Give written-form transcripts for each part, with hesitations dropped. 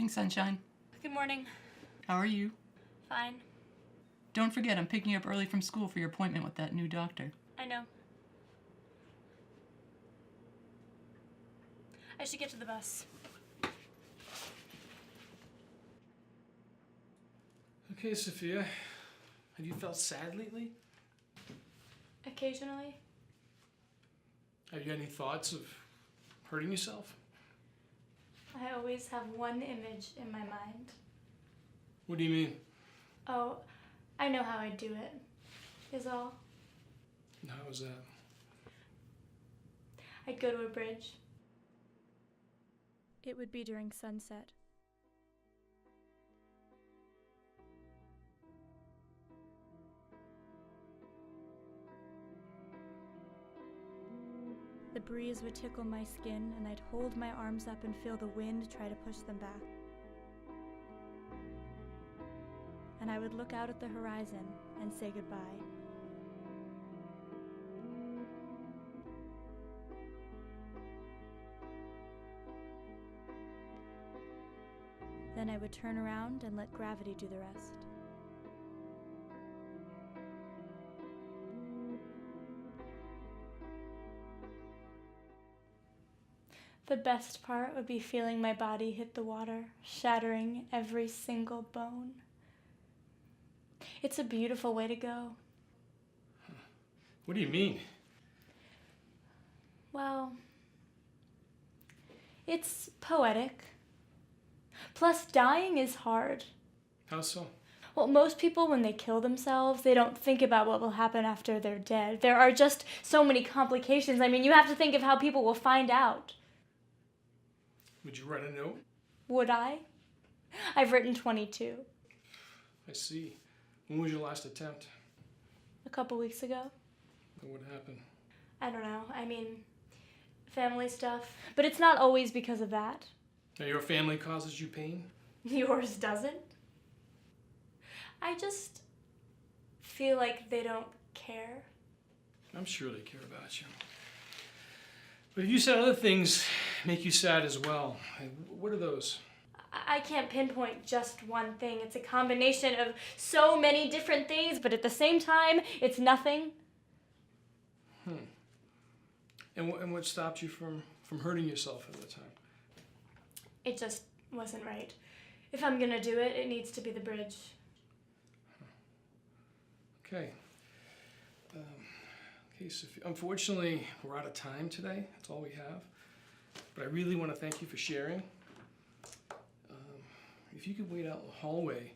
morning, sunshine. Good morning. How are you? Fine. Don't forget, I'm picking you up early from school for your appointment with that new doctor. I know. I should get to the bus. Okay, Sophia. Have you felt sad lately? Occasionally. Have you had any thoughts of hurting yourself? I always have one image in my mind. What do you mean? Oh, I know how I'd do it, is all. And how was that? I'd go to a bridge. It would be during sunset. The breeze would tickle my skin, and I'd hold my arms up and feel the wind try to push them back. And I would look out at the horizon and say goodbye. Then I would turn around and let gravity do the rest. The best part would be feeling my body hit the water, shattering every single bone. It's a beautiful way to go. What do you mean? Well, it's poetic. Plus, dying is hard. How so? Well, most people, when they kill themselves, they don't think about what will happen after they're dead. There are just so many complications. I mean, you have to think of how people will find out. Would you write a note? Would I? I've written 22. I see. When was your last attempt? A couple weeks ago. And what happened? I don't know. I mean, family stuff. But it's not always because of that. Now, your family causes you pain? Yours doesn't. I just feel like they don't care. I'm sure they care about you. But if you said other things make you sad as well, what are those? I can't pinpoint just one thing. It's a combination of so many different things, but at the same time, it's nothing. And what stopped you from hurting yourself at the time? It just wasn't right. If I'm gonna do it, it needs to be the bridge. Okay. Okay, Sophia. Unfortunately, we're out of time today. That's all we have. But I really want to thank you for sharing. If you could wait out in the hallway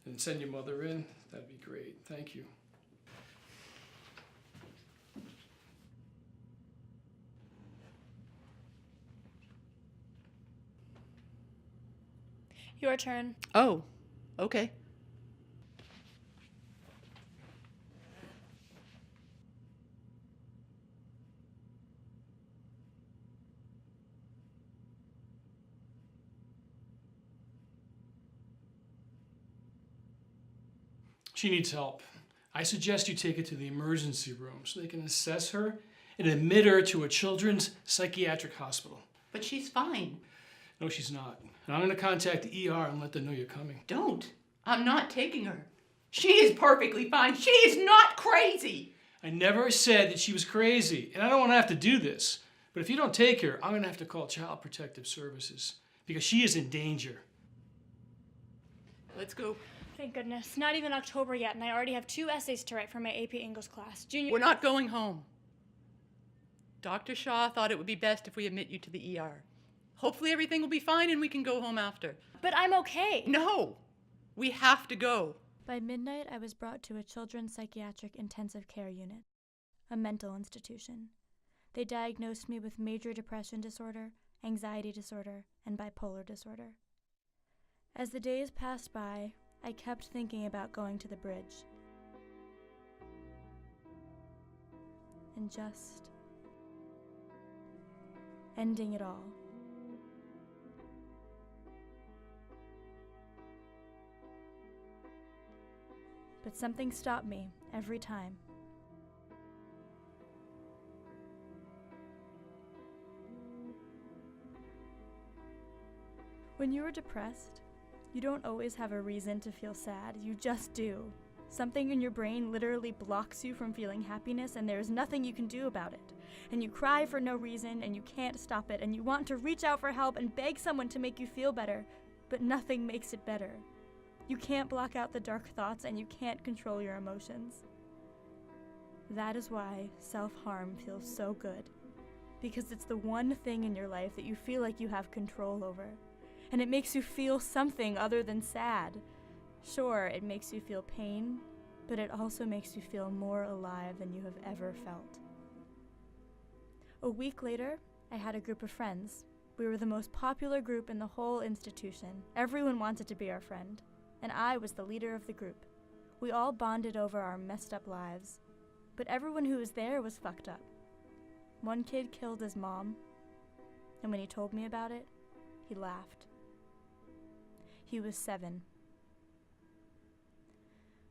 and send your mother in, that'd be great. Thank you. Your turn. Oh, okay. She needs help. I suggest you take her to the emergency room so they can assess her and admit her to a children's psychiatric hospital. But she's fine. No, she's not. And I'm going to contact the ER and let them know you're coming. Don't. I'm not taking her. She is perfectly fine. She is not crazy. I never said that she was crazy, and I don't want to have to do this. But if you don't take her, I'm going to have to call Child Protective Services because she is in danger. Let's go. Thank goodness. Not even October yet, and I already have 2 essays to write for my AP English class. Junior. We're not going home. Dr. Shaw thought it would be best if we admit you to the ER. Hopefully everything will be fine and we can go home after. But I'm okay. No! We have to go. By midnight, I was brought to a children's psychiatric intensive care unit, a mental institution. They diagnosed me with major depression disorder, anxiety disorder, and bipolar disorder. As the days passed by, I kept thinking about going to the bridge. And just ending it all. But something stopped me every time. When you are depressed, you don't always have a reason to feel sad. You just do. Something in your brain literally blocks you from feeling happiness, and there is nothing you can do about it. And you cry for no reason, and you can't stop it, and you want to reach out for help and beg someone to make you feel better, but nothing makes it better. You can't block out the dark thoughts, and you can't control your emotions. That is why self-harm feels so good, because it's the one thing in your life that you feel like you have control over, and it makes you feel something other than sad. Sure, it makes you feel pain, but it also makes you feel more alive than you have ever felt. A week later, I had a group of friends. We were the most popular group in the whole institution. Everyone wanted to be our friend, and I was the leader of the group. We all bonded over our messed up lives, but everyone who was there was fucked up. One kid killed his mom, and when he told me about it, he laughed. He was 7.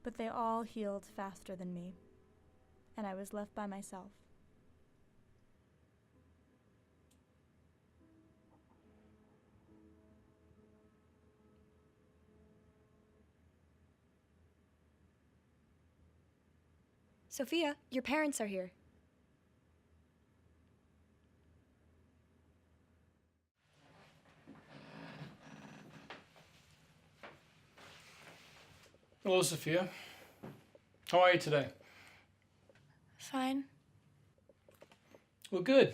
But they all healed faster than me, and I was left by myself. Sophia, your parents are here. Hello, Sophia. How are you today? Fine. Well, good.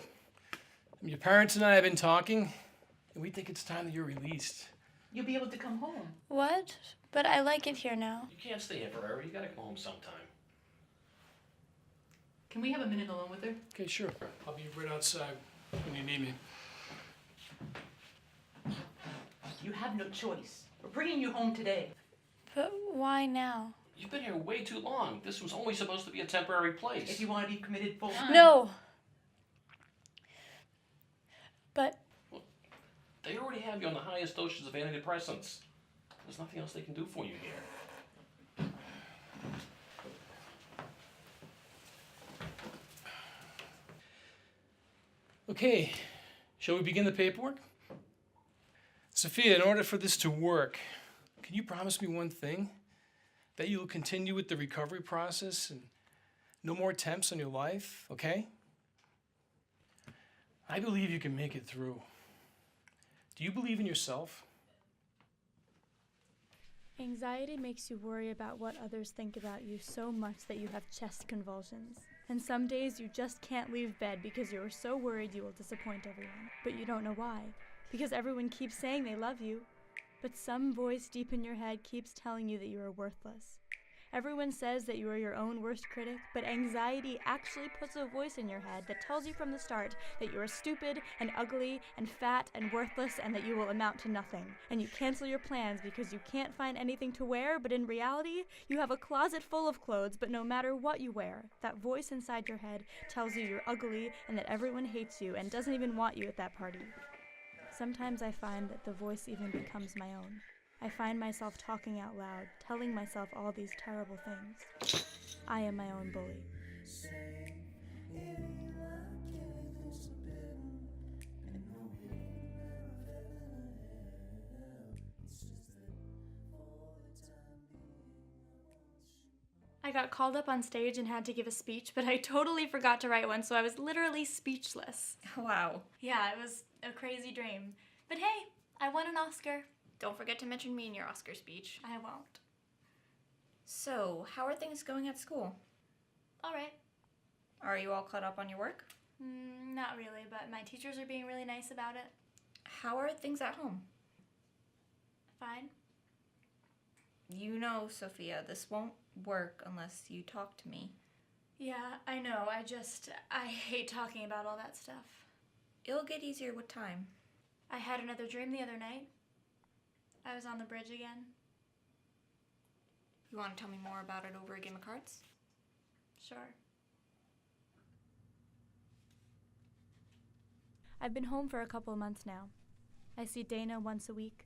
Your parents and I have been talking, and we think it's time that you're released. You'll be able to come home. What? But I like it here now. You can't stay here forever. You gotta come home sometime. Can we have a minute alone with her? Okay, sure. I'll be right outside when you need me. You have no choice. We're bringing you home today. But why now? You've been here way too long. This was only supposed to be a temporary place. If you want to be committed full time. No! But They already have you on the highest doses of antidepressants. There's nothing else they can do for you here. Okay, shall we begin the paperwork? Sophia, in order for this to work, can you promise me one thing? That you will continue with the recovery process and no more attempts on your life, okay? I believe you can make it through. Do you believe in yourself? anxiety makes you worry about what others think about you so much that you have chest convulsions. And some days you just can't leave bed because you are so worried you will disappoint everyone. But you don't know why. Because everyone keeps saying they love you. But some voice deep in your head keeps telling you that you are worthless. Everyone says that you are your own worst critic, but anxiety actually puts a voice in your head that tells you from the start that you are stupid and ugly and fat and worthless and that you will amount to nothing. And you cancel your plans because you can't find anything to wear, but in reality, you have a closet full of clothes, but no matter what you wear, that voice inside your head tells you you're ugly and that everyone hates you and doesn't even want you at that party. Sometimes I find that the voice even becomes my own. I find myself talking out loud, telling myself all these terrible things. I am my own bully. I got called up on stage and had to give a speech, but I totally forgot to write one, so I was literally speechless. Wow. Yeah, it was a crazy dream. But hey, I won an Oscar. Don't forget to mention me in your Oscar speech. I won't. So, how are things going at school? All right. Are you all caught up on your work? Not really, but my teachers are being really nice about it. How are things at home? Fine. You know, Sophia, this won't work unless you talk to me. Yeah, I know. I hate talking about all that stuff. It'll get easier with time. I had another dream the other night. I was on the bridge again. You want to tell me more about it over a game of cards? Sure. I've been home for a couple of months now. I see Dana once a week.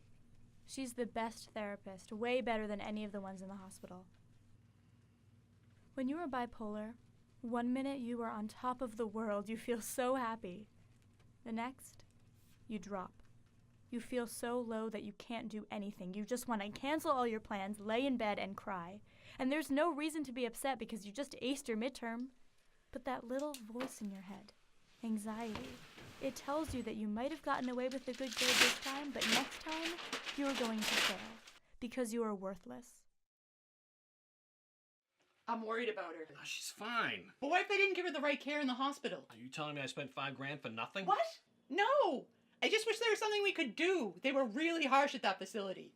She's the best therapist, way better than any of the ones in the hospital. When you are bipolar, 1 minute you are on top of the world, you feel so happy. The next, you drop. You feel so low that you can't do anything. You just want to cancel all your plans, lay in bed, and cry. And there's no reason to be upset because you just aced your midterm. But that little voice in your head, anxiety, it tells you that you might have gotten away with a good grade this time, but next time you are going to fail because you are worthless. I'm worried about her. Oh, she's fine. But what if they didn't give her the right care in the hospital? Are you telling me I spent $5,000 for nothing? What? No! I just wish there was something we could do. They were really harsh at that facility.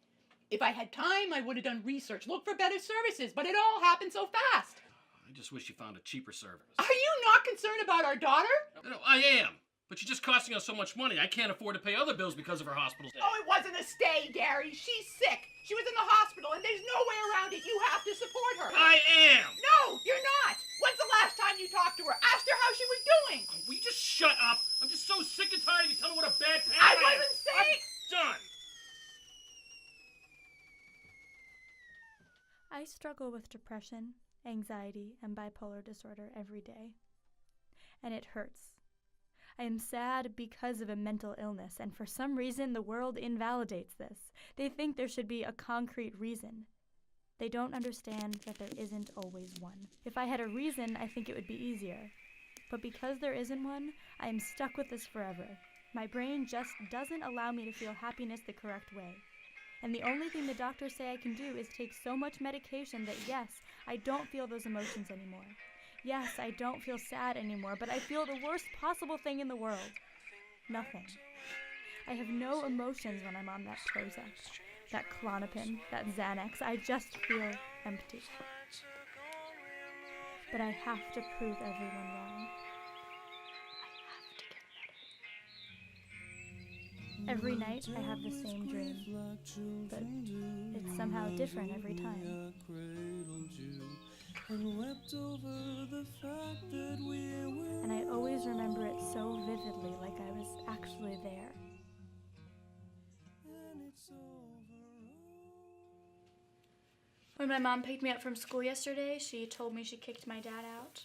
If I had time, I would have done research, looked for better services, but it all happened so fast. I just wish you found a cheaper service. Are you not concerned about our daughter? No, I am. But she's just costing us so much money. I can't afford to pay other bills because of her hospital stay. Oh, it wasn't a stay, Gary. She's sick. She was in the hospital, and there's no way around it. You have to support her. I am! No, you're not. When's the last time you talked to her? Asked her how she was doing. Will you just shut up? I'm just so sick and tired of you telling me what a bad parent I am. wasn't saying... I'm done. I struggle with depression, anxiety, and bipolar disorder every day. And it hurts. I am sad because of a mental illness, and for some reason the world invalidates this. They think there should be a concrete reason. They don't understand that there isn't always one. If I had a reason, I think it would be easier. But because there isn't one, I am stuck with this forever. My brain just doesn't allow me to feel happiness the correct way. And the only thing the doctors say I can do is take so much medication that yes, I don't feel those emotions anymore. Yes, I don't feel sad anymore, but I feel the worst possible thing in the world. Nothing. I have no emotions when I'm on that Prozac, that Klonopin, that Xanax. I just feel empty. But I have to prove everyone wrong. Every night I have the same dream, but it's somehow different every time. And I always remember it so vividly, like I was actually there. When my mom picked me up from school yesterday, she told me she kicked my dad out.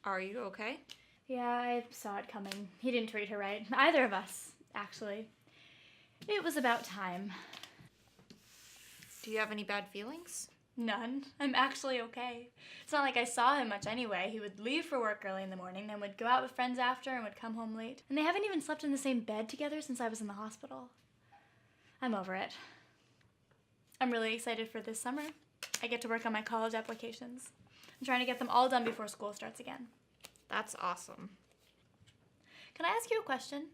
Are you okay? Yeah, I saw it coming. He didn't treat her right. Either of us, actually. It was about time. Do you have any bad feelings? None. I'm actually okay. It's not like I saw him much anyway. He would leave for work early in the morning, then would go out with friends after and would come home late. And they haven't even slept in the same bed together since I was in the hospital. I'm over it. I'm really excited for this summer. I get to work on my college applications. I'm trying to get them all done before school starts again. That's awesome. Can I ask you a question?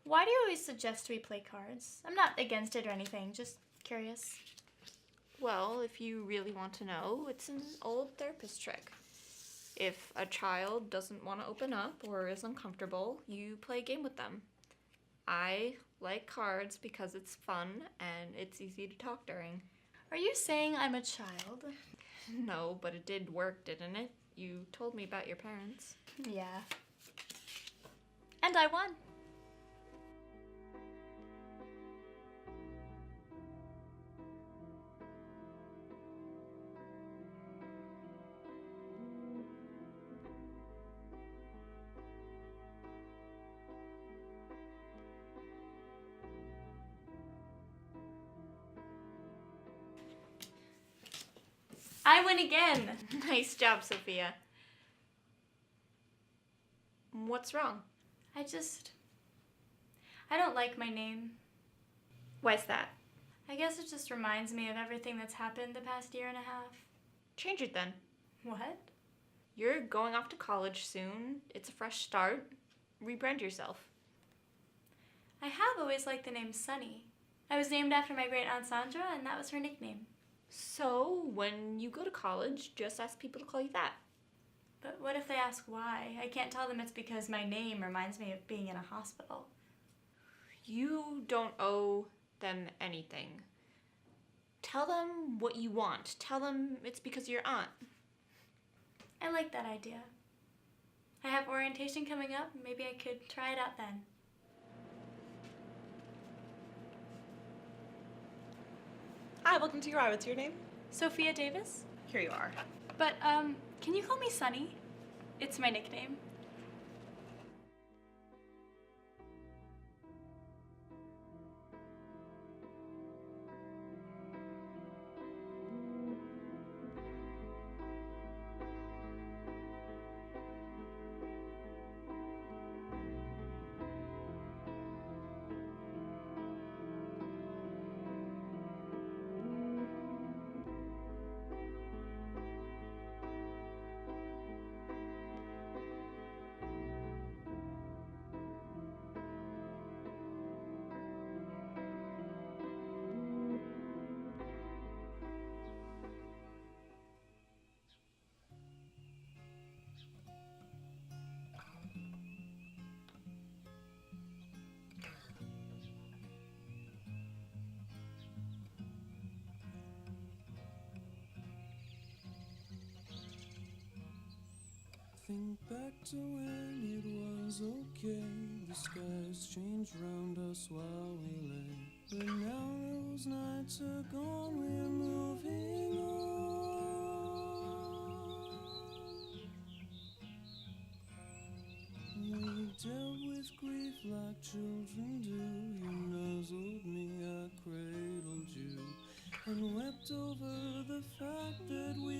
Why do you always suggest we play cards? I'm not against it or anything, just curious. Well, if you really want to know, it's an old therapist trick. If a child doesn't want to open up or is uncomfortable, you play a game with them. I like cards because it's fun and it's easy to talk during. Are you saying I'm a child? No, but it did work, didn't it? You told me about your parents. Yeah. And I won. I win again. Nice job, Sophia. What's wrong? I don't like my name. Why's that? I guess it just reminds me of everything that's happened the past year and a half. Change it then. What? You're going off to college soon. It's a fresh start. Rebrand yourself. I have always liked the name Sunny. I was named after my great aunt Sandra, and that was her nickname. So, when you go to college, just ask people to call you that. But what if they ask why? I can't tell them it's because my name reminds me of being in a hospital. You don't owe them anything. Tell them what you want. Tell them it's because of your aunt. I like that idea. I have orientation coming up. Maybe I could try it out then. Hi, welcome to UR. What's your name? Sophia Davis? Here you are. But, can you call me Sunny? It's my nickname. think back to when it was okay. The skies changed round us while we lay. But now those nights are gone, we're moving on. We dealt with grief like children do. You nuzzled me, I cradled you, and wept over the fact that we